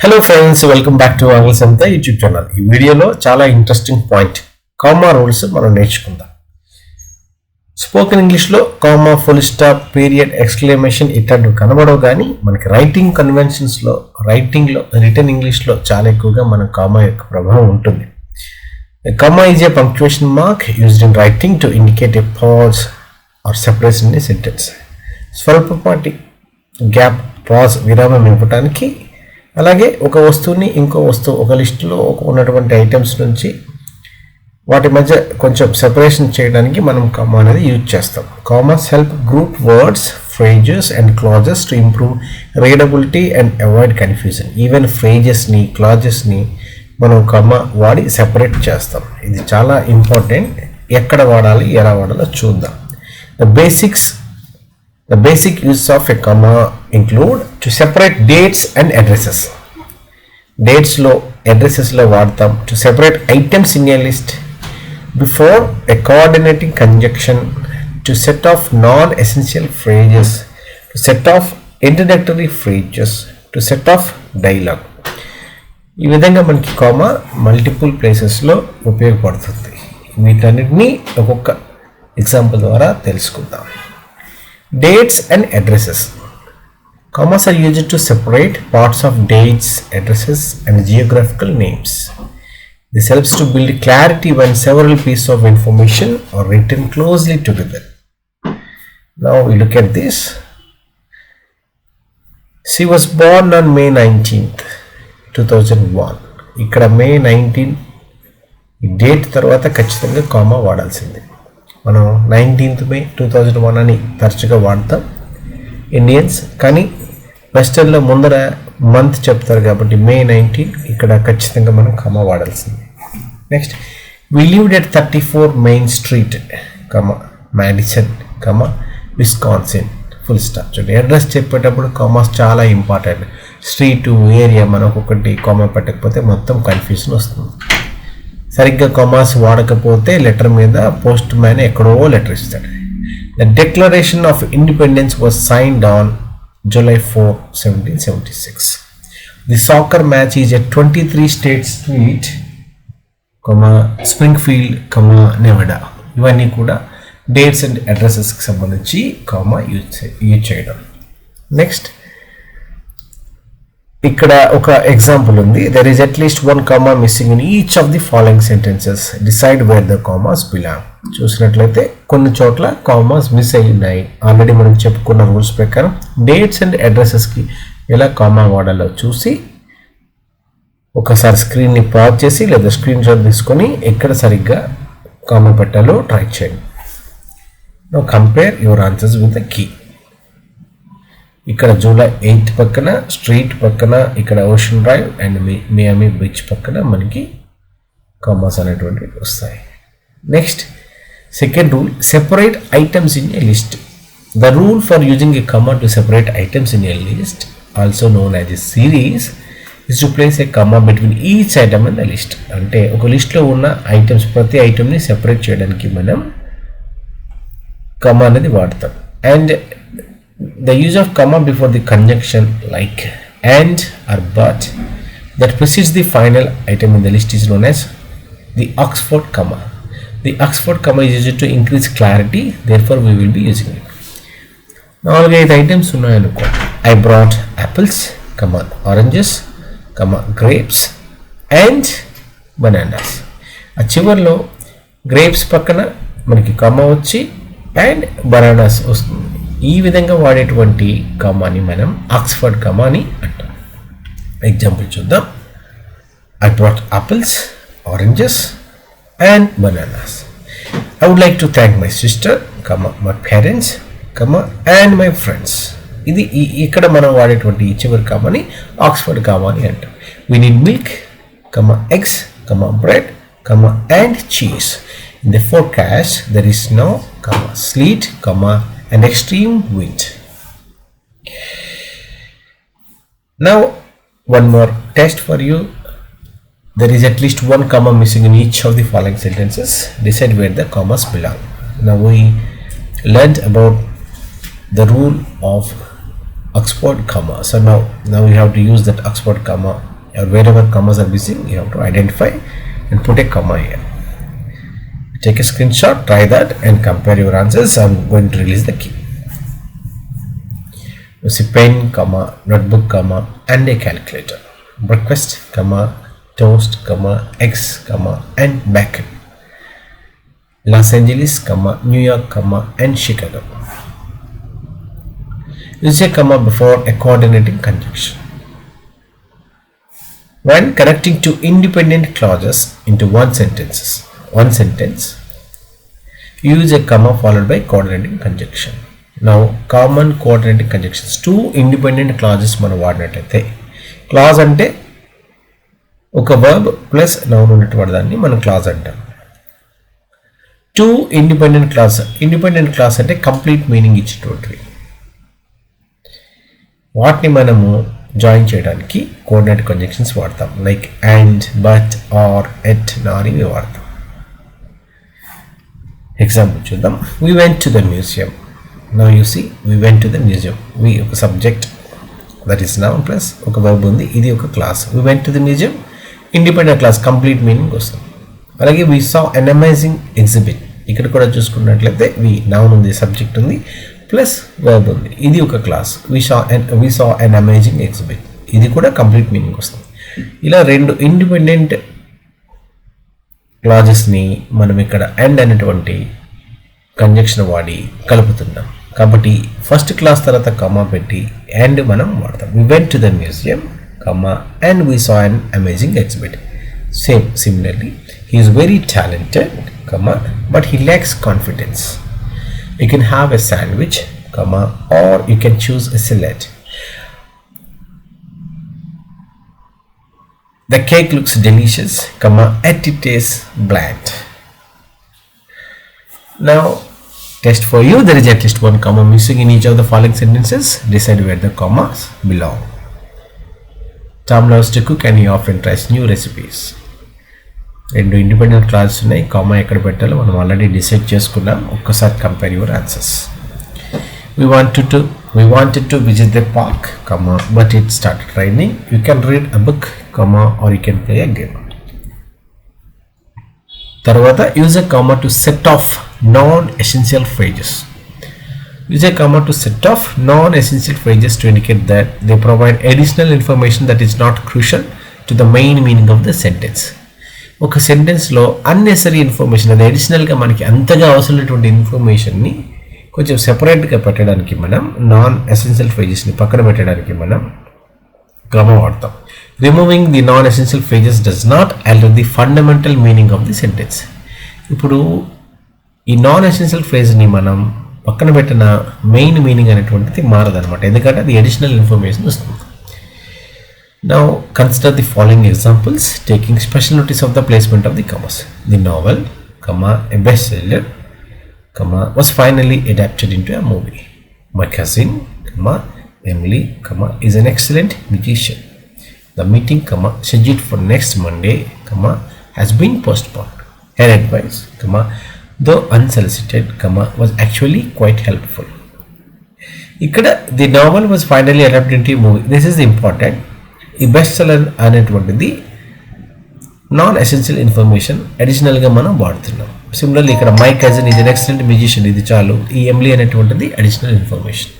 Hello friends, welcome back to ఆంగ్ల సంత YouTube channel. ఈ వీడియోలో చాలా ఇంట్రెస్టింగ్ పాయింట్ కామా రూల్స్ మనం నేర్చుకుందాం. స్పోకెన్ ఇంగ్లీష్లో comma, full stop, period, exclamation ఇట్లాంటివి కనబడవు, కానీ మనకి రైటింగ్ కన్వెన్షన్స్లో, రిటర్న్ ఇంగ్లీష్లో చాలా ఎక్కువగా మన కామా యొక్క ప్రభావం ఉంటుంది. Comma is a punctuation mark used in writing to indicate a pause or separation in a sentence. స్వల్పపాటి గ్యాప్, పాజ్, విరామం ఇవ్వటానికి, అలాగే ఒక వస్తువుని ఇంకో వస్తువు, ఒక లిస్టులో ఉన్నటువంటి ఐటమ్స్ నుంచి వాటి మధ్య కొంచెం సెపరేషన్ చేయడానికి మనం కామా అనేది యూజ్ చేస్తాం. Commas help group words, phrases and clauses to improve readability and avoid confusion. Even ఫ్రేజెస్ని, క్లాజెస్ని మనం కామా వాడి సెపరేట్ చేస్తాం. ఇది చాలా ఇంపార్టెంట్. ఎక్కడ వాడాలి, ఎలా వాడాలో చూద్దాం. The basic use of a comma include to separate dates and addresses. Dates lo, addresses lo vaadtam to separate items in a list. Before a coordinating conjunction, to set off non-essential phrases, to set off introductory phrases, to set off dialogue. ఈ విధంగా మనకి comma multiple ప్లేసెస్లో ఉపయోగపడుతుంది. వీటన్నిటిని ఒక్కొక్క example ద్వారా తెలుసుకుందాం. Dates and addresses. Commas are used to separate parts of dates, addresses, and geographical names. This helps to build clarity when several pieces of information are written closely together. Now we look at this. She was born on May 19th, 2001. ఇక్కడ May 19 ఈ date తర్వాత ఖచ్చితంగా comma వాడాల్సిందే. మనం 19th May 2001 అని తరచుగా వాడతాం Indians, కానీ వెస్టర్న్లో ముందర మంత్ చెప్తారు కాబట్టి May 19 ఇక్కడ ఖచ్చితంగా మనం కామా వాడాల్సింది. Next, we lived at 34 main street, Madison, Wisconsin, full stop. చూడండి, అడ్రస్ చెప్పేటప్పుడు కామాస్ చాలా ఇంపార్టెంట్. స్ట్రీటు, ఏరియా మనం ఒక్కొక్కటి కామా పెట్టకపోతే మొత్తం కన్ఫ్యూజన్ వస్తుంది. సరిగ్గా కామాస్ వాడకపోతే లెటర్ మీద పోస్ట్ మ్యాన్ ఎక్కడో లెటర్ ఇస్తాడు. The declaration of independence was signed on July 4, 1776. The soccer match is at 23 state street, Springfield, నెవడా. ఇవన్నీ కూడా డేట్స్ అండ్ అడ్రసెస్కి సంబంధించి కామా యూజ్ చేయడం. నెక్స్ట్, ఇక్కడ ఒక ఎగ్జాంపుల్ ఉంది. There is at least one comma missing in each of the following sentences. Decide wear the commas belong. చూసినట్లయితే కొన్ని చోట్ల కామాస్ మిస్ అయి ఉన్నాయి. ఆల్రెడీ మనం చెప్పుకున్న రూల్స్ ప్రకారం డేట్స్ అండ్ అడ్రసెస్కి ఎలా కామా వాడాలో చూసి ఒకసారి స్క్రీన్ని పాజ్ చేసి లేదా స్క్రీన్ షాట్ తీసుకొని ఎక్కడ సరిగ్గా కామా పెట్టాలో ట్రై చేయండి. Now compare your answers with the key. ఇక్కడ July 8 పక్కన, స్ట్రీట్ పక్కన ఇక్కడ Ocean Drive and Miami Beach పక్కన మనకి కామాస్ అనేటువంటివి వస్తాయి. Next, second rule, separate items in a list. The rule for using a comma to separate items in a list, also known as a series, is to place a comma between each item in the list. అంటే ఒక లిస్ట్లో ఉన్న items, ప్రతి ఐటమ్ని separate చేయడానికి మనం comma అనేది వాడతాం. And the use of comma before the conjunction like and or but that precedes the final item in the list is known as the Oxford comma. The Oxford comma is used to increase clarity, therefore we will be using it. నాలుగు ఐదు items ఉన్నాయనుకో, I brought apples, oranges, grapes and bananas. ఆ చివరిలో grapes పక్కన మనకి కమా వచ్చి and bananas వస్తుంది. ఈ విధంగా వాడేటువంటి కామాని మనం ఆక్స్ఫర్డ్ కామాని అంటాం. ఎగ్జాంపుల్ చూద్దాం. I brought apples, oranges and bananas. I would like to thank my sister, my parents, and my friends. ఇది ఇక్కడ మనం వాడేటువంటి ఈ చివరి కామాని ఆక్స్ఫర్డ్ కామాని అంటాం. We need milk, eggs, bread, and cheese. In the forecast there is snow, sleet, and extreme wind. Now one more test for you. There is at least one comma missing in each of the following sentences. Decide where the commas belong. Now we learned about the rule of Oxford comma. So now you have to use that Oxford comma, or wherever commas are missing you have to identify and put a comma here. Take a screenshot, try that and compare your answers. I'm going to release the key. You see pen comma, notebook comma and a calculator. Breakfast comma, toast comma, eggs comma and bacon. Los Angeles comma, New York comma and Chicago. Use a comma before a coordinating conjunction. When connecting two independent clauses into one sentence, use a comma followed by coordinating conjunction. Now common coordinating conjunctions, two independent clauses మనం వాడినట్లయితే, clause అంటే ఒక verb plus noun ఉన్నటువంటి దాన్ని మనం clause అంటాం. Two independent clause అంటే complete meaning ఇచ్చేటువంటివి. వాటిని మనము జాయిన్ చేయడానికి కోఆర్డినేట్ కంజంక్షన్స్ వాడతాం. Like and, but, or, yet, nor ఇవి వాడతాం. ఎగ్జాంపుల్ చూద్దాం. We went to the museum. Now you see, we went to the museum. We ఒక subject, that is noun plus ఒక వర్బ్ ఉంది, ఇది ఒక class. We went to the museum, independent class, complete meaning వస్తుంది. అలాగే we saw an amazing exhibit. ఇక్కడ కూడా చూసుకున్నట్లయితే we నౌన్ ఉంది, సబ్జెక్ట్ ఉంది ప్లస్ వర్బ్ ఉంది, ఇది ఒక class. we saw an amazing exhibit, ఇది కూడా కంప్లీట్ మీనింగ్ వస్తుంది. ఇలా రెండు ఇండిపెండెంట్ క్లాజెస్ని మనం ఇక్కడ అండ్ అనేటువంటి కంజంక్షన్ వాడి కలుపుతున్నాం. కాబట్టి ఫస్ట్ క్లాస్ తర్వాత కమా పెట్టి అండ్ మనం వాడతాం. we went to the museum, and we saw an amazing exhibit. Similarly, he is very talented, but he lacks confidence. You can have a sandwich, or you can choose a salad. The cake looks delicious, yet it tastes bland. Now, test for you. There is at least one comma missing in each of the following sentences. Decide where the commas belong. Tom loves to cook and he often tries new recipes. రెండు independent classes ఉన్నాయి. Comma ఎక్కడ పెట్టాలో మనం already decide చేసుకున్నాం. ఒక్కసారి compare your answers. We wanted to visit the park, but it started raining. You can read a book, or you can play a game. తర్వాత use a comma to set off non-essential phrases. Use a comma to set off non-essential phrases to indicate that they provide additional information that is not crucial to the main meaning of the sentence. ఒక సెంటెన్స్లో unnecessary information, అది అడిషనల్గా మనకి అంతగా అవసరమైనటువంటి ఇన్ఫర్మేషన్ని కొంచెం సెపరేట్గా పెట్టడానికి మనం నాన్ ఎసెన్షియల్ ఫ్రేజెస్ని పక్కన పెట్టడానికి మనం కామా వాడతాం. Removing the non essential phrases does not alter the fundamental meaning of the sentence. ఇప్పుడు ఈ నాన్ ఎసెన్షియల్ ఫ్రేజ్ని మనం పక్కన పెట్టిన మెయిన్ మీనింగ్ అనేటువంటిది మారదనమాట, ఎందుకంటే అది అడిషనల్ ఇన్ఫర్మేషన్ వస్తుంది. Now consider the following examples, taking special notice of the placement of the commas. The novel, a bestseller, was finally adapted into a movie. My cousin, Emily, is an excellent musician. The meeting, scheduled for next Monday, has been postponed. Her advice, though unsolicited, was actually quite helpful. Ikkada the novel was finally adapted into a movie. This is important. ఈ best seller అనేటువంటిది non essential information అడిషనల్గా మనం వాడుతున్నాం. Similarly ఇక్కడ my cousin is an excellent musician, ఇది చాలు. ఈ Emily అనేటువంటిది additional information.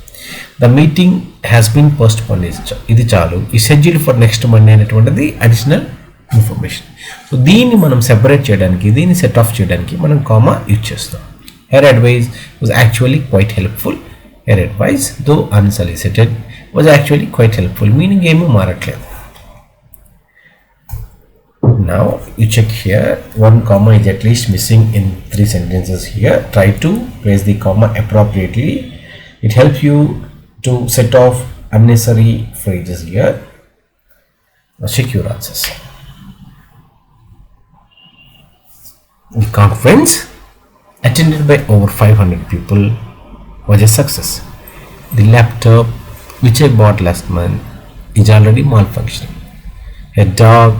The meeting has been postpone, ఇది చాలు. ఈ షెడ్యూల్ ఫర్ నెక్స్ట్ మండే అనేటువంటిది అడిషనల్ ఇన్ఫర్మేషన్. సో దీన్ని మనం సెపరేట్ చేయడానికి, దీన్ని సెట్ ఆఫ్ చేయడానికి మనం కామా యూజ్ చేస్తాం. Her advice was actually quite helpful. Her advice, though unsolicited, was actually quite helpful. Meaning ఏమీ మారట్లేదు. Now you check here, one comma is at least missing in 3 sentences here. Try to place the comma appropriately. It helps you to set off unnecessary phrases here. Now check your answers. The conference, attended by over 500 people, was a success. The laptop which I bought last month is already malfunctioning. A dog,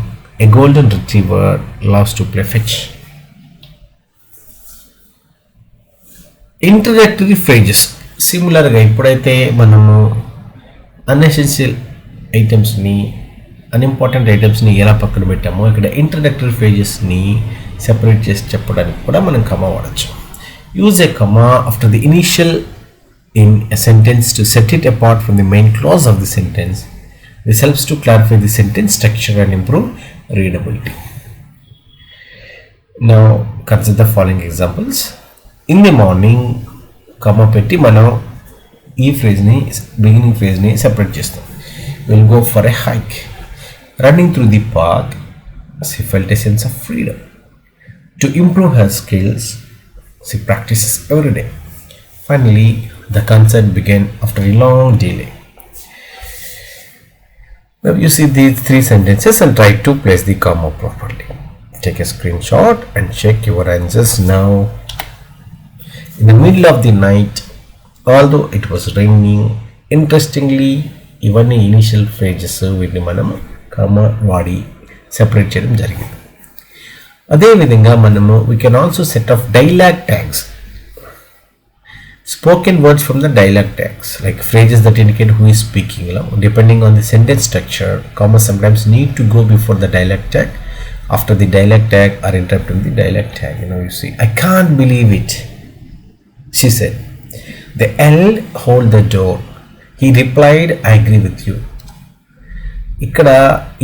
a golden retriever, loves to play fetch. Introductory phrases. Similar గా ఇప్పుడైతే మనము అన్ఎసెన్షియల్ ఐటమ్స్ని unimportant ఐటమ్స్ని ఎలా పక్కన పెట్టామో ఇక్కడ introductory ఫ్రేజెస్ని separate చేసి చెప్పడానికి కూడా మనం కమా వాడచ్చు. Use a comma after the initial in a sentence to set it apart from the main clause of the sentence. This helps to clarify the sentence structure and improve readability. Now consider the following examples. In the morning, comma petti manam ee phrase ni beginning phrase ni separate chestam. We'll go for a hike. Running through the park, she felt a sense of freedom. To improve her skills, she practices every day. Finally, the concert began after a long delay. Now you see these three sentences and try to place the comma properly. Take a screenshot and check your answers now. In the middle of the night, although it was raining, interestingly, even the initial phrases with manam comma vadi separate cheyadam jarigindi. Ade vidhanga manamu we can also set off dialogue tags. Spoken words from the dialogue tags, like phrases that indicate who is speaking. Depending on the sentence structure, commas sometimes need to go before the dialogue tag, after the dialogue tag, or interrupting the dialogue tag. You see, I can't believe it, she said. They held hold the door. He replied, I agree with you. ఇక్కడ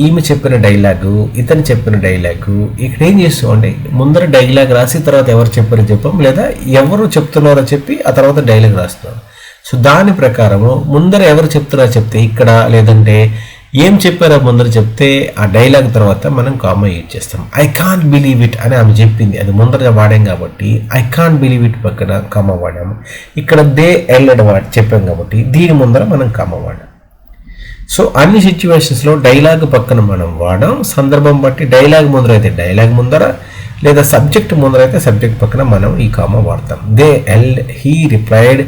ఈమె చెప్పిన dialogue, ఇతను చెప్పిన dialogue, ఇక్కడ ఏం చేస్తామంటే ముందర dialogue రాసి తర్వాత ఎవరు చెప్పారో చెప్పాం, లేదా ఎవరు చెప్తున్నారో చెప్పి ఆ తర్వాత డైలాగ్ రాస్తున్నాం. సో దాని ప్రకారము ముందర ఎవరు చెప్తున్నారో చెప్తే ఇక్కడ, లేదంటే ఏం చెప్పారో ముందర చెప్తే ఆ డైలాగ్ తర్వాత మనం కామా యూజ్ చేస్తాం. ఐ కాంట్ బిలీవ్ ఇట్ అని ఆమె చెప్పింది, అది ముందర వాడాం కాబట్టి ఐ కాంట్ బిలీవ్ ఇట్ పక్కన కామా వాడాము. ఇక్కడ దే ఎల్డ్ చెప్పాం కాబట్టి దీని ముందర మనం కామా వాడాం. సో అన్ని సిచ్యువేషన్స్లో డైలాగ్ పక్కన మనం వాడాం. సందర్భం బట్టి డైలాగ్ ముందర అయితే డైలాగ్ ముందర, లేదా సబ్జెక్ట్ ముందర అయితే సబ్జెక్ట్ పక్కన మనం ఈ కామా వాడతాం. దే ఎల్డ్, హీ రిప్లైడ్,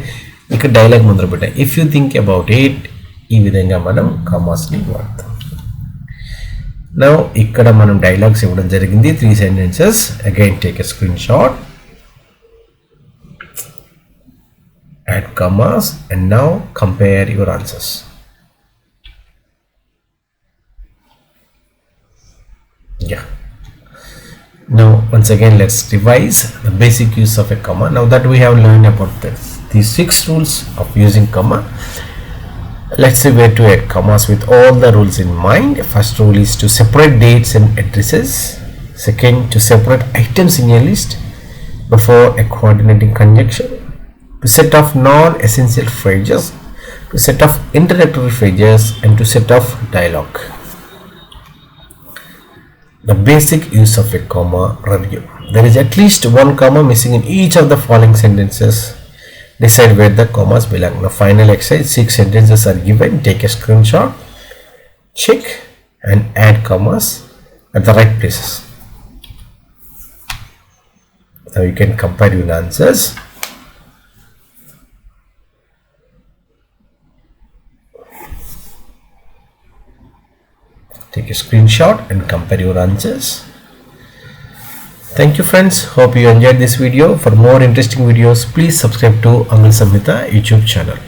ఇక్కడ డైలాగ్ ముందర పెట్టాం. If you think about it, ఈ విధంగా మనం కామాస్ని వాడతాం. నౌ ఇక్కడ మనం డైలాగ్స్ ఇవ్వడం జరిగింది, 3 sentences. Again take a screen shot, add commas, and now compare your answers. Yeah. Now once again let's revise the basic use of a comma. Now that we have learned about these 6 rules of using comma, let's see where to add commas with all the rules in mind. First rule is to separate dates and addresses. Second, to separate items in a list before a coordinating conjunction. To set off non-essential phrases. To set off introductory phrases, and to set off dialogue. The basic use of a comma review. There is at least one comma missing in each of the following sentences. Decide where the commas belong. Now final exercise, 6 sentences are given. Take a screenshot, check, and add commas at the right places. Now you can compare your answers. Take a screenshot and compare your answers. Thank you friends, hope you enjoyed this video. For more interesting videos, please subscribe to Angal Samhita YouTube channel.